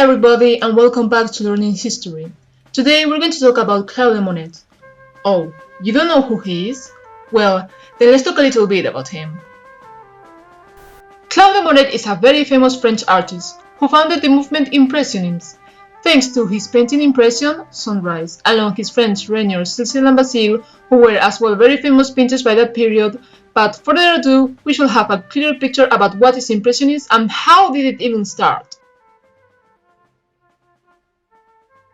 everybody and welcome back to Learning History. Today we're going to talk about Claude Monet. Oh, you don't know who he is? Well, then let's talk a little bit about him. Claude Monet is a very famous French artist who founded the movement Impressionism. Thanks to his painting Impression, Sunrise, along his friends Renier, Cecil and Basile, who were as well very famous painters by that period. But further ado, we should have a clearer picture about what is Impressionism and how did it even start.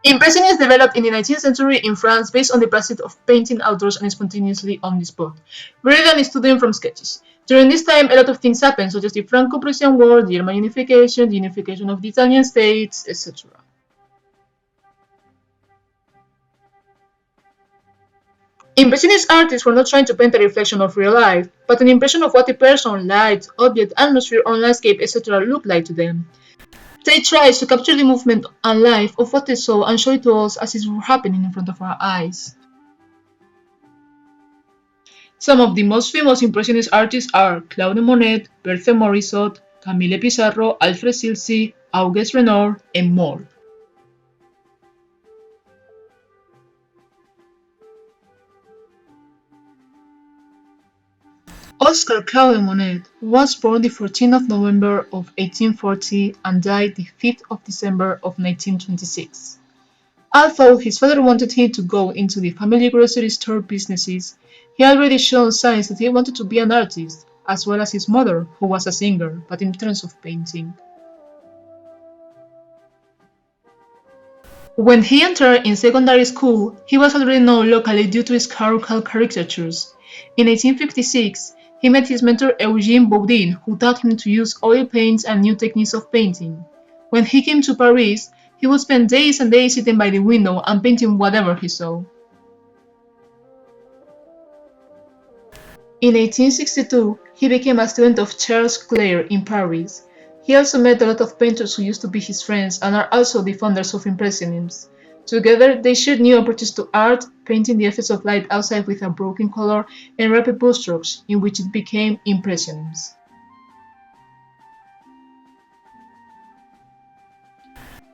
Impressionism developed in the 19th century in France based on the practice of painting outdoors and spontaneously on the spot, rather than studying from sketches. During this time, a lot of things happened, such as the Franco-Prussian War, German unification, the unification of the Italian states, etc. Impressionist artists were not trying to paint a reflection of real life, but an impression of what a person, light, object, atmosphere, or landscape, etc. looked like to them. They tried to capture the movement and life of what they saw and show it to us as it were happening in front of our eyes. Some of the most famous Impressionist artists are Claude Monet, Berthe Morisot, Camille Pissarro, Alfred Silsey, Auguste Renoir, and more. Oscar Claude Monet was born the 14th of November of 1840 and died the 5th of December of 1926. Although his father wanted him to go into the family grocery store businesses, he had already shown signs that he wanted to be an artist, as well as his mother, who was a singer, but in terms of painting. When he entered in secondary school, he was already known locally due to his charcoal caricatures. In 1856, he met his mentor Eugène Boudin, who taught him to use oil paints and new techniques of painting. When he came to Paris, he would spend days and days sitting by the window and painting whatever he saw. In 1862, he became a student of Charles Clair in Paris. He also met a lot of painters who used to be his friends and are also the founders of Impressionism. Together, they shared new approaches to art, painting the effects of light outside with a broken color and rapid brushstrokes, in which it became Impressionism.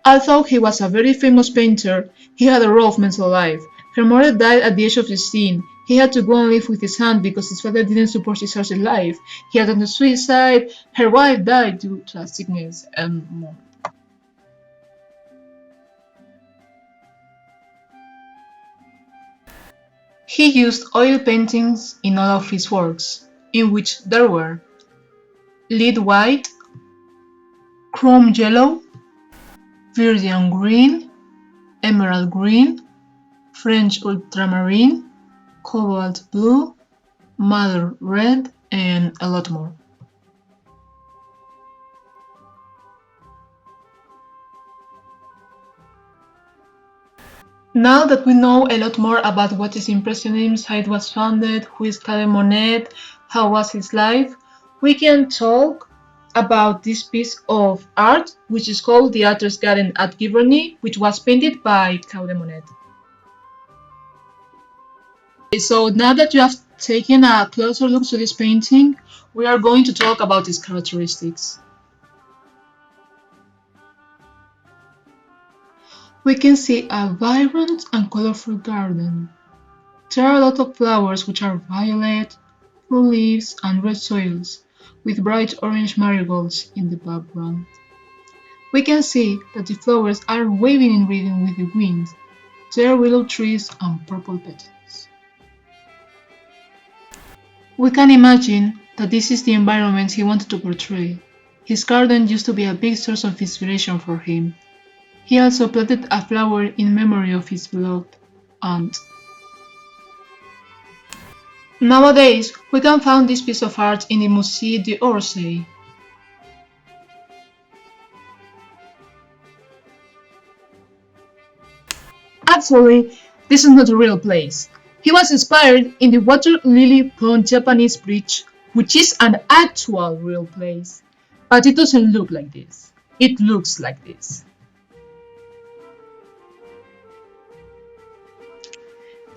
Although he was a very famous painter, he had a rough mental life. Her mother died at the age of 16. He had to go and live with his aunt because his father didn't support his artistic life. He attempted suicide, her wife died due to a sickness, and more. He used oil paintings in all of his works, in which there were lead white, chrome yellow, Virgin green, emerald green, French ultramarine, cobalt blue, madder red, and a lot more. Now that we know a lot more about what is Impressionism, how it was founded, who is Claude Monet, how was his life, we can talk about this piece of art, which is called The Artist's Garden at Giverny, which was painted by Claude Monet. So now that you have taken a closer look to this painting, we are going to talk about its characteristics. We can see a vibrant and colorful garden. There are a lot of flowers which are violet, blue leaves, and red soils, with bright orange marigolds in the background. We can see that the flowers are waving in rhythm with the wind. There are willow trees and purple petals. We can imagine that this is the environment he wanted to portray. His garden used to be a big source of inspiration for him. He also planted a flower in memory of his beloved aunt. Nowadays, we can find this piece of art in the Musée d'Orsay. Actually, this is not a real place. He was inspired in the Water Lily Pond Japanese bridge, which is an actual real place. But it doesn't look like this. It looks like this.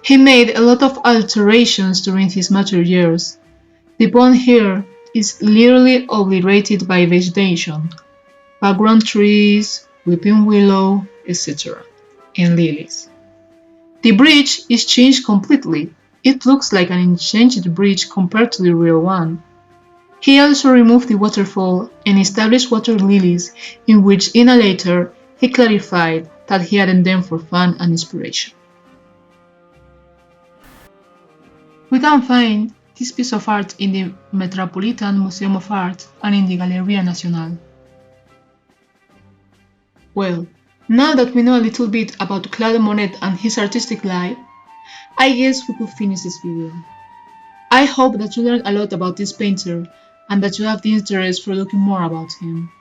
He made a lot of alterations during his mature years. The pond here is literally obliterated by vegetation. Background trees, weeping willow, etc., and lilies. The bridge is changed completely. It looks like an enchanted bridge compared to the real one. He also removed the waterfall and established water lilies, in which in a later he clarified that he added them for fun and inspiration. We can find this piece of art in the Metropolitan Museum of Art and in the Galleria Nacional. Well, now that we know a little bit about Claude Monet and his artistic life, I guess we could finish this video. I hope that you learned a lot about this painter and that you have the interest for looking more about him.